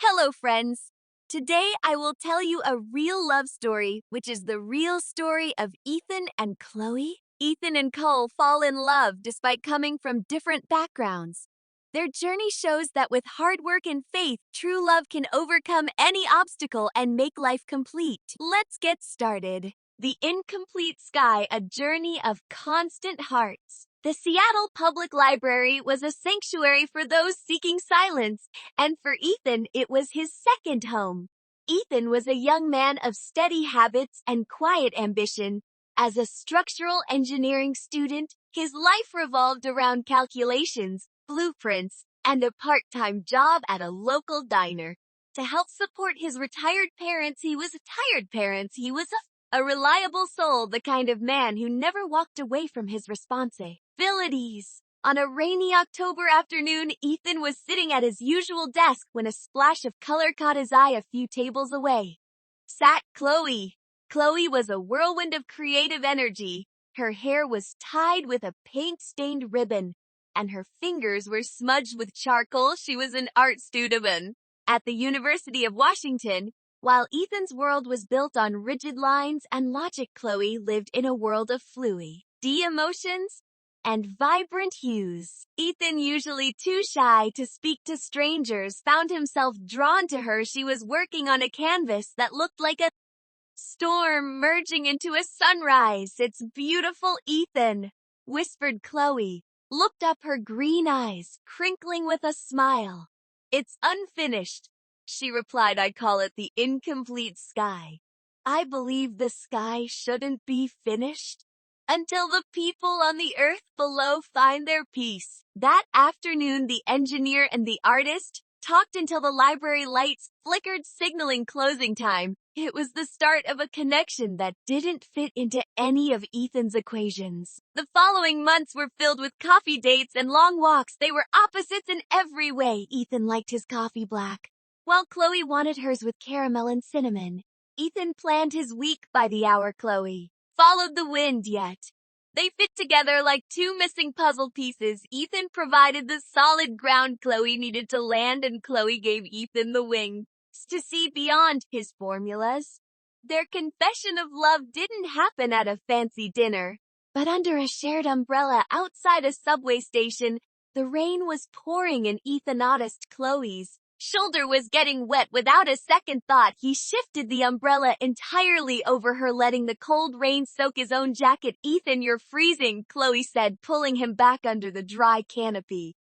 Hello, friends. Today I will tell you a real love story, which is the real story of Ethan and Chloe. Ethan and Cole fall in love despite coming from different backgrounds. Their journey shows that with hard work and faith, true love can overcome any obstacle and make life complete. Let's get started. The Incomplete Sky, a journey of constant hearts. The Seattle Public Library was a sanctuary for those seeking silence, and for Ethan, it was his second home. Ethan was a young man of steady habits and quiet ambition. As a structural engineering student, his life revolved around calculations, blueprints, and a part-time job at a local diner. To help support his retired parents, he was a reliable soul, the kind of man who never walked away from his responsibilities. On a rainy October afternoon, Ethan was sitting at his usual desk when a splash of color caught his eye a few tables away. Sat Chloe. Chloe was a whirlwind of creative energy. Her hair was tied with a paint-stained ribbon, and her fingers were smudged with charcoal. She was an art student at the University of Washington. While Ethan's world was built on rigid lines and logic, Chloe lived in a world of fluid emotions and vibrant hues. Ethan, usually too shy to speak to strangers, found himself drawn to her. She was working on a canvas that looked like a storm merging into a sunrise. "It's beautiful, Ethan," whispered Chloe, looked up, her green eyes crinkling with a smile. "It's unfinished," she replied. "I call it the incomplete sky. I believe the sky shouldn't be finished until the people on the earth below find their peace." That afternoon, the engineer and the artist talked until the library lights flickered, signaling closing time. It was the start of a connection that didn't fit into any of Ethan's equations. The following months were filled with coffee dates and long walks. They were opposites in every way. Ethan liked his coffee black, while Chloe wanted hers with caramel and cinnamon. Ethan planned his week by the hour. Chloe followed the wind, yet they fit together like two missing puzzle pieces. Ethan provided the solid ground Chloe needed to land, and Chloe gave Ethan the wings to see beyond his formulas. Their confession of love didn't happen at a fancy dinner, but under a shared umbrella outside a subway station. The rain was pouring and Ethan noticed Chloe's shoulder was getting wet. Without a second thought, he shifted the umbrella entirely over her, letting the cold rain soak his own jacket. "Ethan, you're freezing," Chloe said, pulling him back under the dry canopy.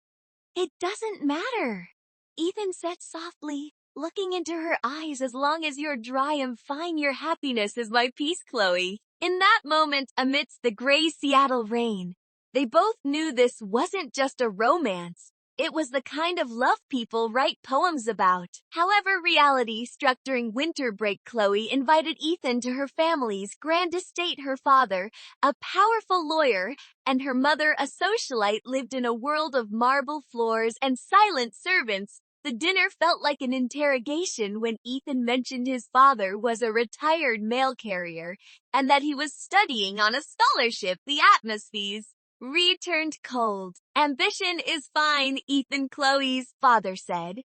"It doesn't matter," Ethan said softly, looking into her eyes. "As long as you're dry, I'm fine. Your happiness is my peace, Chloe." In that moment, amidst the gray Seattle rain, they both knew this wasn't just a romance. It was the kind of love people write poems about. However, reality struck during winter break. Chloe invited Ethan to her family's grand estate. Her father, a powerful lawyer, and her mother, a socialite, lived in a world of marble floors and silent servants. The dinner felt like an interrogation when Ethan mentioned his father was a retired mail carrier and that he was studying on a scholarship. The atmospheres returned cold. "Ambition is fine, Ethan," Chloe's father said,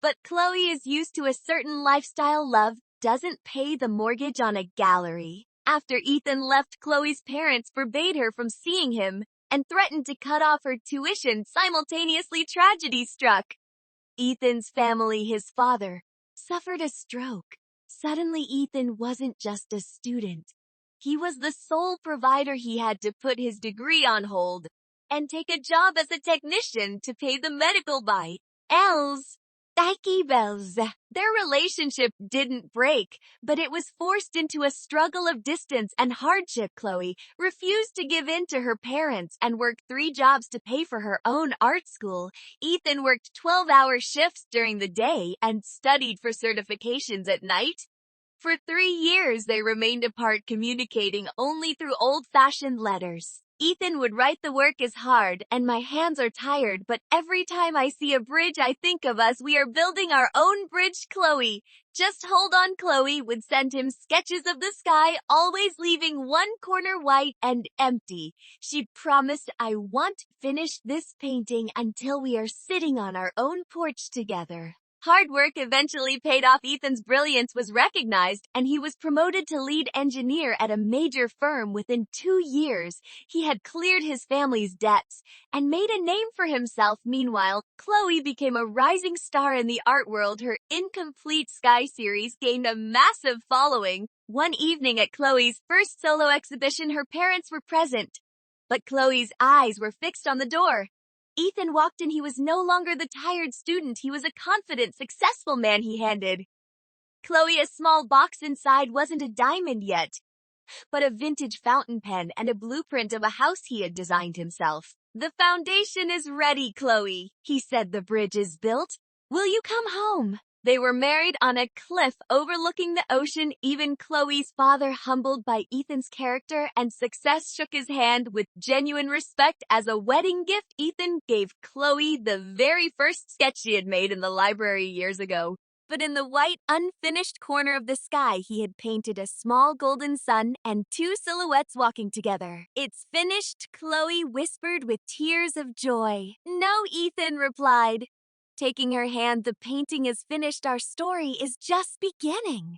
"but Chloe is used to a certain lifestyle. Love doesn't pay the mortgage on a gallery." After Ethan left, Chloe's parents forbade her from seeing him and threatened to cut off her tuition. Simultaneously, tragedy struck. Ethan's family, his father, suffered a stroke. Suddenly, Ethan wasn't just a student. He was the sole provider. He had to put his degree on hold and take a job as a technician to pay the medical bills. Their relationship didn't break, but it was forced into a struggle of distance and hardship. Chloe refused to give in to her parents and worked 3 jobs to pay for her own art school. Ethan worked 12-hour shifts during the day and studied for certifications at night. For 3 years, they remained apart, communicating only through old-fashioned letters. Ethan would write, "The work is hard and my hands are tired, but every time I see a bridge, I think of us. We are building our own bridge, Chloe. Just hold on." Chloe would send him sketches of the sky, always leaving one corner white and empty. She promised, "I won't finish this painting until we are sitting on our own porch together." Hard work eventually paid off. Ethan's brilliance was recognized, and he was promoted to lead engineer at a major firm within 2 years. He had cleared his family's debts and made a name for himself. Meanwhile, Chloe became a rising star in the art world. Her Incomplete Sky series gained a massive following. One evening at Chloe's first solo exhibition, her parents were present, but Chloe's eyes were fixed on the door. Ethan walked in. He was no longer the tired student. He was a confident, successful man. He handed Chloe a small box. Inside wasn't a diamond yet, but a vintage fountain pen and a blueprint of a house he had designed himself. "The foundation is ready, Chloe," he said. "The bridge is built. Will you come home?" They were married on a cliff overlooking the ocean. Even Chloe's father, humbled by Ethan's character and success, shook his hand with genuine respect. As a wedding gift, Ethan gave Chloe the very first sketch she had made in the library years ago. But in the white, unfinished corner of the sky, he had painted a small golden sun and two silhouettes walking together. "It's finished," Chloe whispered with tears of joy. "No," Ethan replied, taking her hand. "The painting is finished. Our story is just beginning."